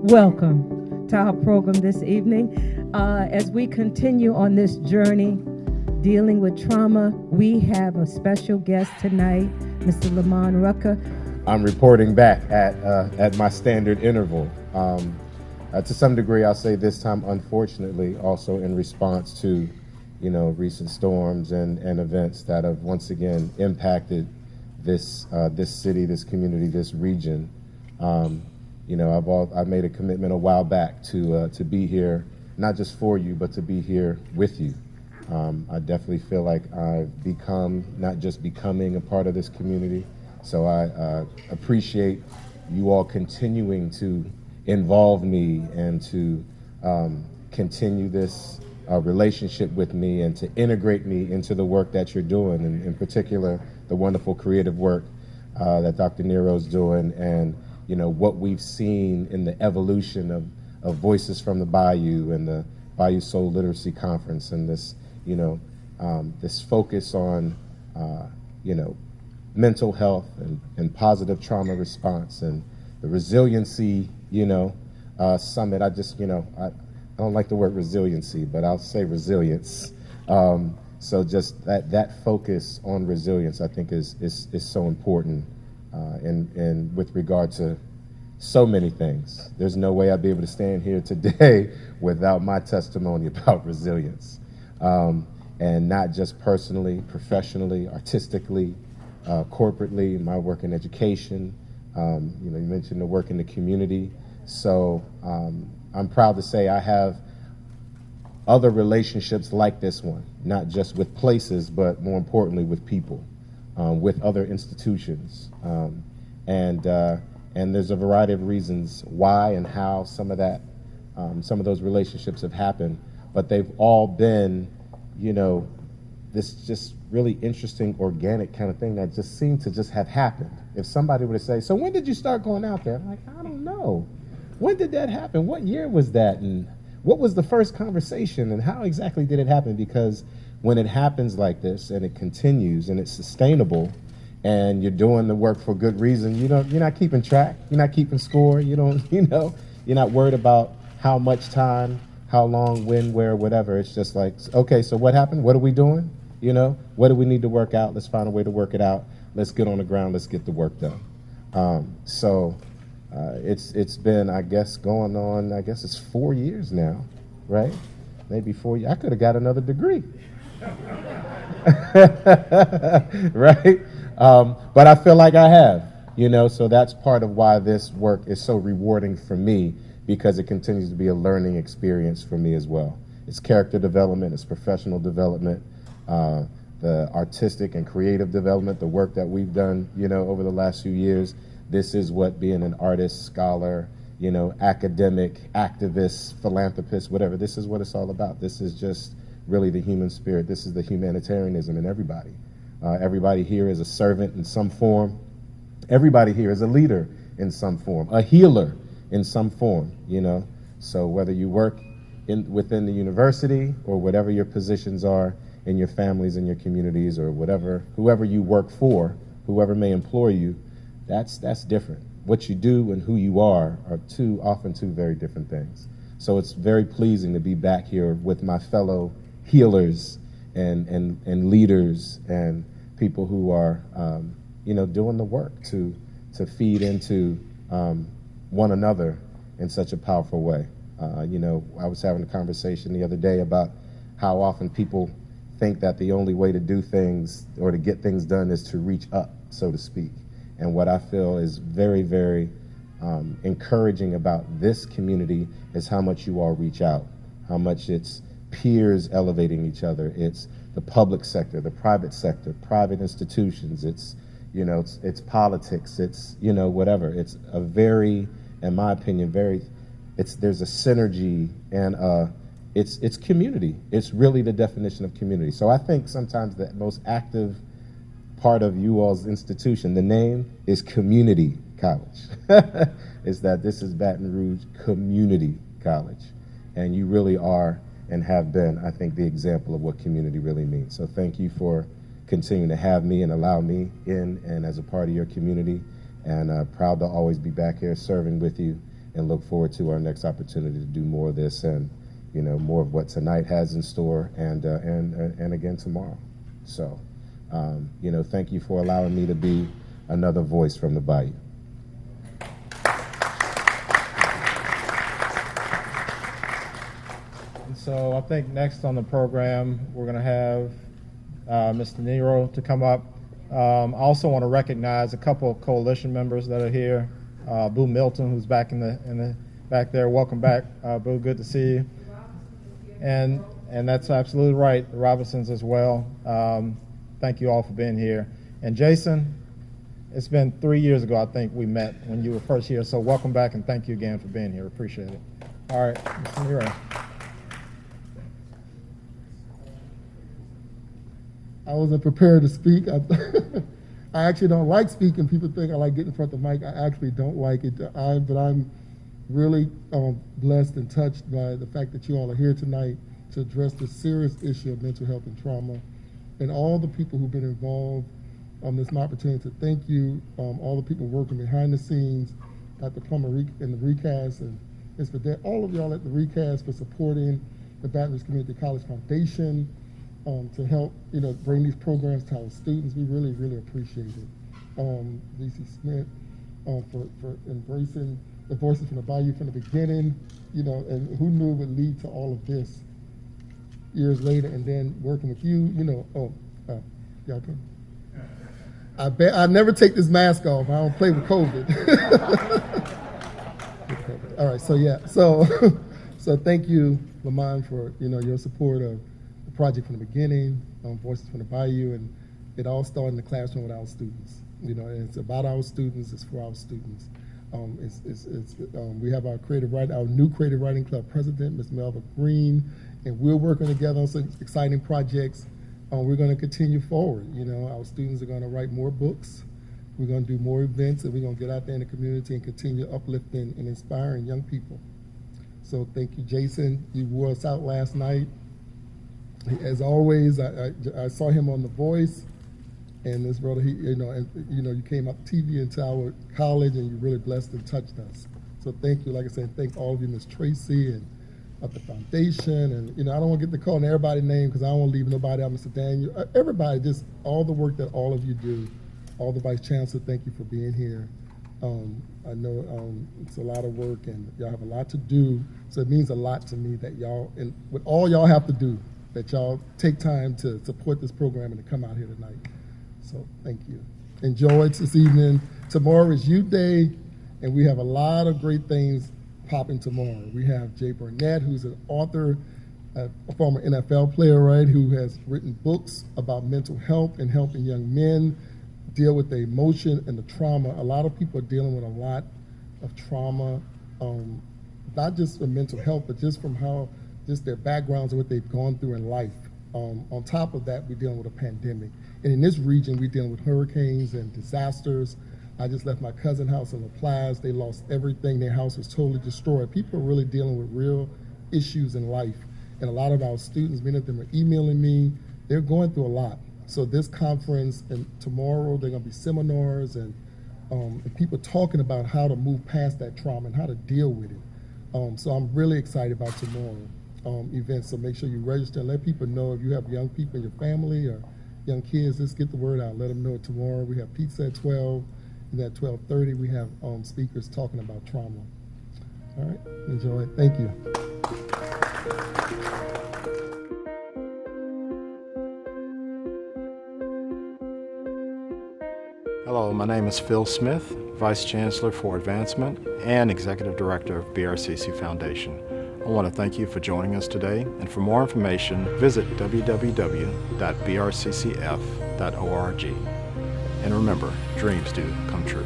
Welcome to our program this evening. As we continue on this journey dealing with trauma, we have a special guest tonight, Mr. Lamman Rucker. I'm reporting back at my standard interval. To some degree, I'll say this time, unfortunately, also in response to, recent storms and events that have once again impacted this city, this community, this region. I've made a commitment a while back to be here, not just for you, but to be here with you. I definitely feel like I've become, not just becoming a part of this community. So I appreciate you all continuing to involve me and to continue this relationship with me and to integrate me into the work that you're doing, and in particular, the wonderful creative work that Dr. Nero's doing, and what we've seen in the evolution of Voices from the Bayou and the Bayou Soul Literacy Conference, and this, this focus on, mental health and positive trauma response and the resiliency, summit. I just, I don't like the word resiliency, but I'll say resilience. So just that focus on resilience, I think, is so important. And with regard to so many things, there's no way I'd be able to stand here today without my testimony about resilience. And not just personally, professionally, artistically, corporately, my work in education. You mentioned the work in the community. So I'm proud to say I have other relationships like this one, not just with places, but more importantly with people, with other institutions. And there's a variety of reasons why and how some of those relationships have happened, but they've all been, this just really interesting, organic kind of thing that just seemed to just have happened. If somebody were to say, so when did you start going out there? I'm like, I don't know. When did that happen? What year was that? And what was the first conversation? And how exactly did it happen? Because when it happens like this and it continues and it's sustainable and you're doing the work for good reason, you're not keeping track, you're not keeping score, you're not worried about how much time, how long, when, where, whatever. It's just like, okay, so what happened? What are we doing? What do we need to work out? Let's find a way to work it out. Let's get on the ground. Let's get the work done. It's been, I guess, going on, it's 4 years now, right? Maybe 4 years. I could have got another degree. Right? But I feel like I have, so that's part of why this work is so rewarding for me, because it continues to be a learning experience for me as well. It's character development, it's professional development, the artistic and creative development, the work that we've done, over the last few years. This is what being an artist, scholar, academic, activist, philanthropist, whatever, this is what it's all about. This is just really the human spirit. This is the humanitarianism in everybody. Everybody here is a servant in some form. Everybody here is a leader in some form, a healer in some form, So whether you work within the university or whatever your positions are in your families and your communities, or whoever you work for, whoever may employ you, that's different. What you do and who you are often two very different things. So it's very pleasing to be back here with my fellow healers and leaders and people who are doing the work to feed into one another in such a powerful way. I was having a conversation the other day about how often people think that the only way to do things or to get things done is to reach up, so to speak. And what I feel is very, very encouraging about this community is how much you all reach out, how much it's peers elevating each other. It's the public sector, the private sector, private institutions. It's, it's politics. It's, whatever. It's a very, in my opinion, there's a synergy and it's community. It's really the definition of community. So I think sometimes the most active part of you all's institution, the name is Community College, is that this is Baton Rouge Community College. And you really are and have been, I think, the example of what community really means. So thank you for continuing to have me and allow me in and as a part of your community. And proud to always be back here serving with you and look forward to our next opportunity to do more of this and, you know, more of what tonight has in store and again tomorrow. So, you know, thank you for allowing me to be another voice from the Bayou. So I think next on the program, we're going to have Mr. Nero to come up. I also want to recognize a couple of coalition members that are here. Boo Milton, who's back in the back there. Welcome back, Boo. Good to see you. And that's absolutely right. The Robinsons as well. Thank you all for being here. And Jason, it's been 3 years ago, I think, we met when you were first here. So welcome back and thank you again for being here. Appreciate it. All right, Mr. Nero. I wasn't prepared to speak. I actually don't like speaking. People think I like getting in front of the mic. I actually don't like it. But I'm really blessed and touched by the fact that you all are here tonight to address the serious issue of mental health and trauma. And all the people who've been involved, this is an opportunity to thank you, all the people working behind the scenes, Dr. Plummer in the recast, and it's for all of y'all at the recast for supporting the Baton Rouge Community College Foundation, to help, you know, bring these programs to our students. We really, really appreciate it. V.C. Smith for embracing the Voices from the Bayou from the beginning, you know, and who knew it would lead to all of this years later, and then working with you, you know, y'all can. I bet I never take this mask off. I don't play with COVID. All right, so yeah, so thank you, Lamman, for, you know, your support of project from the beginning, Voices from the Bayou, and it all started in the classroom with our students. You know, and it's about our students, it's for our students. We have our new creative writing club president, Ms. Melva Green, and we're working together on some exciting projects. We're going to continue forward. You know, our students are going to write more books. We're going to do more events, and we're going to get out there in the community and continue uplifting and inspiring young people. So thank you, Jason. You wore us out last night. As always, I saw him on The Voice, and this brother, you came up TV into our college, and you really blessed and touched us. So thank you. Like I said, thank all of you, Ms. Tracy, and of the foundation, and I don't want to get to calling everybody's name because I don't want to leave nobody out. Mr. Daniel, everybody, just all the work that all of you do. All the Vice Chancellor, thank you for being here. I know it's a lot of work, and y'all have a lot to do. So it means a lot to me that y'all, and with all y'all have to do, that y'all take time to support this program and to come out here tonight. So thank you. Enjoy this evening. Tomorrow is Youth Day, and we have a lot of great things popping tomorrow. We have Jay Burnett, who's an author, a former NFL player, right, who has written books about mental health and helping young men deal with the emotion and the trauma. A lot of people are dealing with a lot of trauma, not just from mental health, but just from how just their backgrounds and what they've gone through in life. On top of that, we're dealing with a pandemic. And in this region, we're dealing with hurricanes and disasters. I just left my cousin's house in La Plaza. They lost everything. Their house was totally destroyed. People are really dealing with real issues in life. And a lot of our students, many of them are emailing me. They're going through a lot. So this conference, and tomorrow there are going to be seminars and people talking about how to move past that trauma and how to deal with it. So I'm really excited about tomorrow. Events, so make sure you register and let people know if you have young people in your family or young kids, just get the word out, let them know tomorrow. We have pizza at 12, and at 12:30 we have speakers talking about trauma. All right, enjoy it. Thank you. Hello, my name is Phil Smith, Vice Chancellor for Advancement and Executive Director of BRCC Foundation. I want to thank you for joining us today, and for more information, visit www.brccf.org. And remember, dreams do come true.